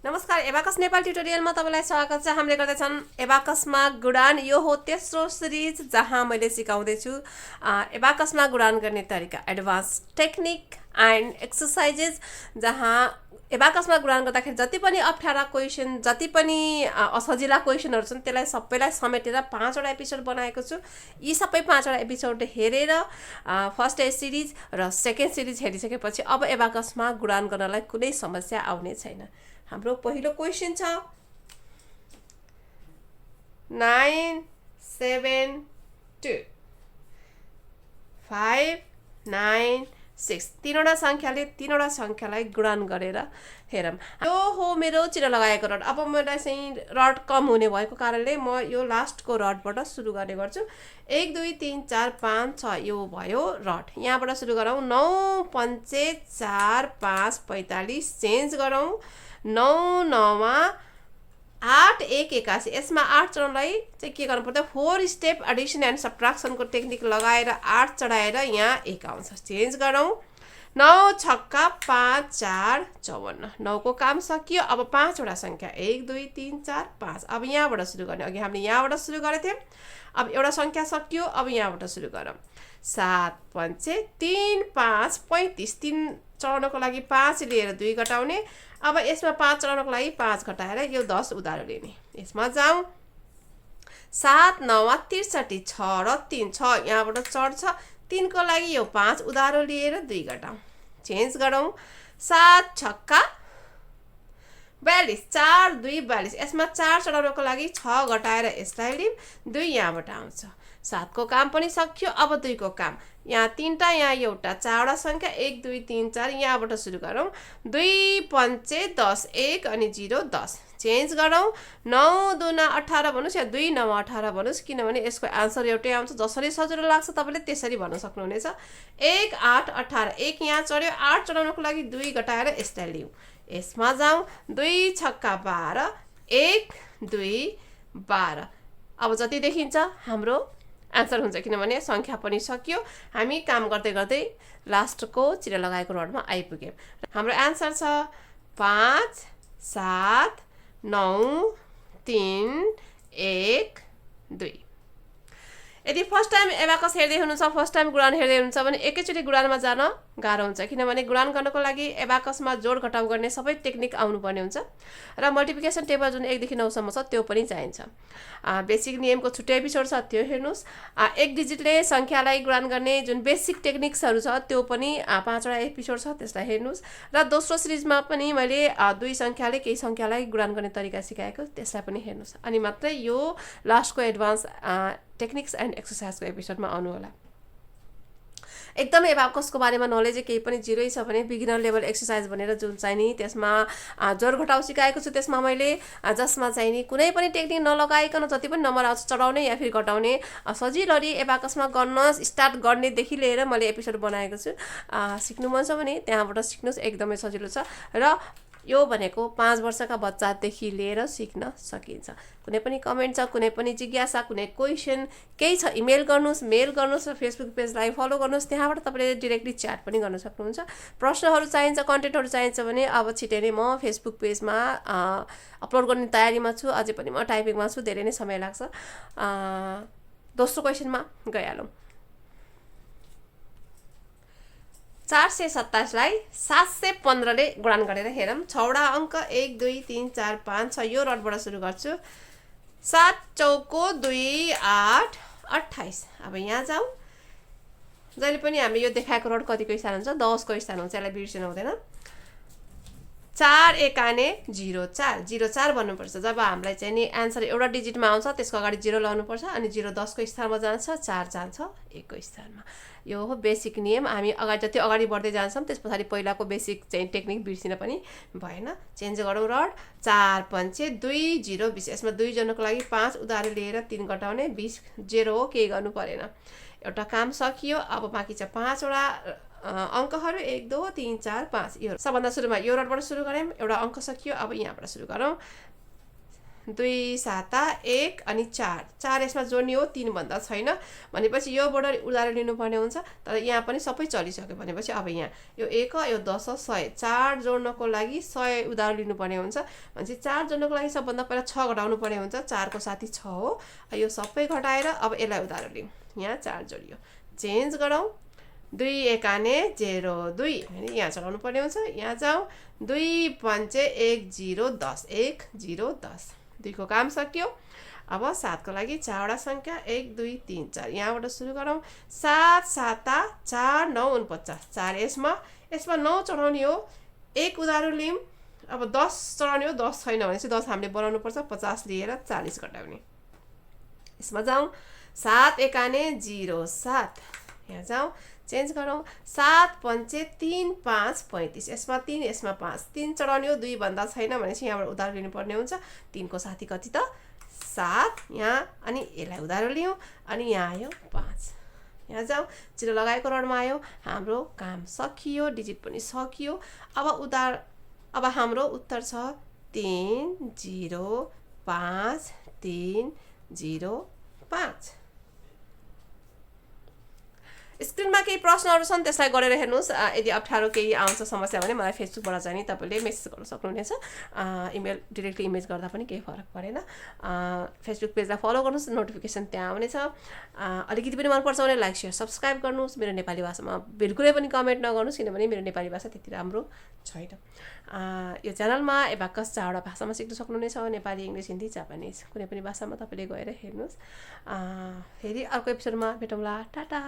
नमस्कार एबाकस नेपाल ट्युटोरियलमा तपाईलाई स्वागत छ। हामीले गर्दैछौँ एबाकसमा गुणान। यो हो तेस्रो सिरिज जहाँ मैले सिकाउँदै छु एबाकसमा गुणान गर्ने तरिका, एडभान्स टेक्निक एन्ड एक्सरसाइजेस। जहाँ एबाकसमा गुणान गर्दाखेरि जति पनि अप्ठ्यारा क्वेसन, जति पनि असजिला क्वेसनहरू छन् त्यसलाई सबैलाई समेटेर 5 वटा एपिसोड बनाएको छु। यी सबै 5 वटा एपिसोड हेरेर फर्स्ट सिरिज र सेकेन्ड सिरिज हेरिसकेपछि अब एबाकसमा गुणान गर्नलाई कुनै समस्या आउने छैन। हाम्रो पहिलो क्वेसन छ 9 7 2 5 9 6 तीनवटा सङ्ख्यालाई गुणान गरेर हेरौँ। यो हो मेरो चिरा लगाएको रड। अब मलाई चाहिँ रड कम हुने भएको कारणले म यो लास्टको रडबाट सुरु गर्ने गर्छु। 1 2 3 4 5 6 यो भयो रड। यहाँबाट सुरु गरौँ। 9 5 4 5 45 चेन्ज गरौँ। 9 9 8 1 81। यसमा 8 चढाउनलाई चाहिँ के गर्नु पर्छ, 4 स्टेप एडिसन एन्ड सब्ट्राक्सनको टेक्निक लगाएर 8 चढाएर यहाँ 1 आउँछ। चेन्ज गरौँ। 9 छक्का 5 4 54। 9 को काम सकियो। अब 5 वटा सङ्ख्या 1 2 3 4 5। अब यहाँबाट सुरु गर्ने। अघि हामीले यहाँबाट सुरु गरेको थियौँ। अब एउटा सङ्ख्या सकियो। अब यहाँबाट सुरु गरौँ। 7 5 3 5 35। 3 चढाउनको लागि 5 लिएर 2 घटाउने। अब यसमा 5 चढाउनको लागि 5 घटाएर यो 10 उधारो लिने। यसमा जाउँ। 7 9 63 6 र 3 6 यहाँबाट चढ्छ। 3 को लागि यो 5 उधारो लिएर 2 घटाउँ। चेन्ज गरौँ। 7 छक्का 42 4 2 42। यसमा 4 चढाउनको लागि 6 घटाएर यसलाई लिऊँ। 2 यहाँबाट आउँछ। 7 को काम पनि सकियो। अब 2 को काम। यहाँ 3टा, यहाँ एउटा, 4 वटा सङ्ख्या 1 2 3 4 यहाँबाट सुरु गरौँ। 2 5 10 1 अनि 0 10। चेन्ज गरौँ। 9 2 18 भन्नुहोस् या 2 9 18 भन्नुहोस्, किनभने यसको आन्सर एउटै आउँछ। जसरी सजिलो लाग्छ तपाईँले त्यसरी भन्न सक्नुहुनेछ। 1 8 18 1 यहाँ चढ्यो। 8 चढाउनको लागि 2 घटाएर यसलाई लिऊँ। यसमा जाउँ। 2 छक्का 12 1 2 12। अब जति देखिन्छ हाम्रो आन्सर हुन्छ, किनभने सङ्ख्या पनि सकियो। हामी काम गर्दै गर्दै लास्टको चिरा लगाएको रडमा आइपुग्यौँ। हाम्रो आन्सर छ 5 7 9 3 1 2। यदि फर्स्ट टाइम एबाकस हेर्दै हुनुहुन्छ, फर्स्ट टाइम गुणान हेर्दै हुनुहुन्छ भने एकैचोटि गुणानमा जान गाह्रो हुन्छ, किनभने गुणान गर्नको लागि एबाकसमा जोड घटाउ गर्ने सबै टेक्निक आउनुपर्ने हुन्छ र मल्टिप्लिकेसन टेबल जुन 1 देखि 9 सम्म छ त्यो पनि चाहिन्छ। बेसिक नियमको छुट्टै एपिसोड छ, त्यो हेर्नुहोस्। एक डिजिटले सङ्ख्यालाई गुणान गर्ने जुन बेसिक टेक्निक्सहरू छ त्यो पनि 5 वटा एपिसोड छ, त्यसलाई हेर्नुहोस्। र दोस्रो सिरिजमा पनि मैले 2 सङ्ख्याले केही सङ्ख्यालाई गुणान गर्ने तरिका सिकाएको, त्यसलाई पनि हेर्नुहोस्। अनि मात्रै यो लास्टको एडभान्स टेक्निक्स एन्ड एक्सर्साइजको एपिसोडमा आउनु होला। एकदमै एबाकसको बारेमा नलेज केही पनि जिरो छ भने बिगिनर लेभल एक्सर्साइज भनेर जुन चाहिँ नि त्यसमा जोड घटाउ सिकाएको छु, त्यसमा मैले जसमा चाहिँ नि कुनै पनि टेक्निक नलगाइकन जति पनि नम्बर आउँछ चढाउने या फिर घटाउने सजिलरी एबाकसमा गर्न स्टार्ट गर्नेदेखि लिएर मैले एपिसोड बनाएको छु। सिक्नु मन छ भने त्यहाँबाट सिक्नुहोस्, एकदमै सजिलो छ। र यो भनेको 5 वर्षका बच्चादेखि लिएर सिक्न सकिन्छ। कुनै पनि कमेन्ट छ, कुनै पनि जिज्ञासा, कुनै क्वेसन केही छ, इमेल गर्नुहोस्, मेल गर्नुहोस् र फेसबुक पेजलाई फलो गर्नुहोस्। त्यहाँबाट तपाईँले डिरेक्टली च्याट पनि गर्न सक्नुहुन्छ। प्रश्नहरू चाहिन्छ, कन्टेन्टहरू चाहिन्छ भने अब छिटै नै म फेसबुक पेजमा अपलोड गर्ने तयारीमा छु। अझै पनि म टाइपिङमा छु, धेरै नै समय लाग्छ। दोस्रो क्वेसनमा गइहालौँ। 427 लाई 715 ले गुणान गरेर हेरौँ। 6 वटा अङ्क 1 2 3 4 5 6 यो रडबाट सुरु गर्छु। 7 चौको 2 8 28। अब यहाँ जाउँ। जहिले पनि हामी यो देखाएको रड कतिको स्थान हुन्छ, 10 को स्थान हुन्छ, यसलाई बिर्सिनु हुँदैन। 4 एकाने 0 4 0 4 भन्नुपर्छ। जब हामीलाई चाहिँ नि एन्सर एउटा डिजिटमा आउँछ त्यसको अगाडि 0 लाउनुपर्छ अनि 0 10 को स्थानमा जान्छ, 4 जान्छ 1 को स्थानमा। यो हो बेसिक नियम। हामी अगाडि जति अगाडि बढ्दै जान्छौँ त्यस पछाडि पहिलाको बेसिक चाहिँ टेक्निक बिर्सिन पनि भएन। चेन्ज गरौँ रड। 4 5 2 0 20। यसमा 2 जनाको लागि 5 उधारो लिएर 3 घटाउने 20 0 हो, केही गर्नु परेन। एउटा काम सकियो। अब बाँकी छ 5 वटा अङ्कहरू 1 2 3 4 5। यो सबभन्दा सुरुमा यो रडबाट सुरु गऱ्यौँ, एउटा अङ्क सकियो। अब यहाँबाट सुरु गरौँ। 2 7 1 अनि 4 4 यसमा जोड्ने हो 3 भन्दा छैन भनेपछि योबाट उधारो लिनुपर्ने हुन्छ तर यहाँ पनि सबै चलिसक्यो भनेपछि अब यहाँ यो 1 यो 10 100 4 जोड्नको लागि 100 उधारो लिनुपर्ने हुन्छ भनेपछि 4 जोड्नको लागि सबभन्दा पहिला 6 घटाउनु पर्ने हुन्छ 4 को साथी 6 हो यो सबै घटाएर अब यसलाई उधारो लियौँ यहाँ 4 जोडियो चेन्ज गरौँ 2 एकाने 0 2 हैन यहाँ चलाउनु पर्ने हुन्छ यहाँ जाउँ 2 5 1 0 10 1 0 10 2 को काम सक्यो अब 7 को लागि 4 वटा संख्या 1 2 3 4 यहाँबाट सुरु गरौँ 7 7 4 9 49 4 यसमा 9 चढाउने हो 1 उधारो लियौँ अब 10 चढाउने हो 10 छैन भनेपछि 10 हामीले बनाउनु पर्छ 50 लिएर 40 घटाउने यसमा जाउँ 7 एकाने 0 7 यहाँ जाउँ चेन्ज गरौँ 7 5 3 5 35 यसमा 3 यसमा 5 3 चढाउने हो 2 भन्दा छैन भनेपछि यहाँबाट उधारो लिनुपर्ने हुन्छ 3 को साथी कति त 7 यहाँ अनि यसलाई उधारो लियौँ अनि यहाँ आयो 5 यहाँ जाउँ 0 लगाएको रडमा आयो हाम्रो काम सकियो डिजिट पनि सकियो अब हाम्रो उत्तर छ 3 0 5 3 0 5 स्क्रिनमा केही प्रश्नहरू छन् त्यसलाई गरेर हेर्नुहोस् यदि अप्ठ्यारो केही आउँछ समस्या भने मलाई फेसबुकबाट चाहिँ नि तपाईँले मेसेज गर्न सक्नुहुनेछ इमेल डिरेक्टली इमेज गर्दा पनि केही फरक परेन फेसबुक पेजलाई फलो गर्नुहोस् नोटिफिकेसन त्यहाँ आउनेछ अलिकति पनि मनपर्छ भने लाइक सेयर सब्सक्राइब गर्नुहोस् मेरो नेपाली भाषामा बिल्कुलै पनि कमेन्ट नगर्नुहोस् किनभने मेरो नेपाली भाषा त्यति राम्रो छैन यो च्यानलमा एबाकस 4 वटा भाषामा सिक्न सक्नुहुनेछ नेपाली इङ्ग्लिस हिन्दी जापानिज कुनै पनि भाषामा तपाईँले गएर हेर्नुहोस् फेरि अर्को एपिसोडमा भेटौँला टाटा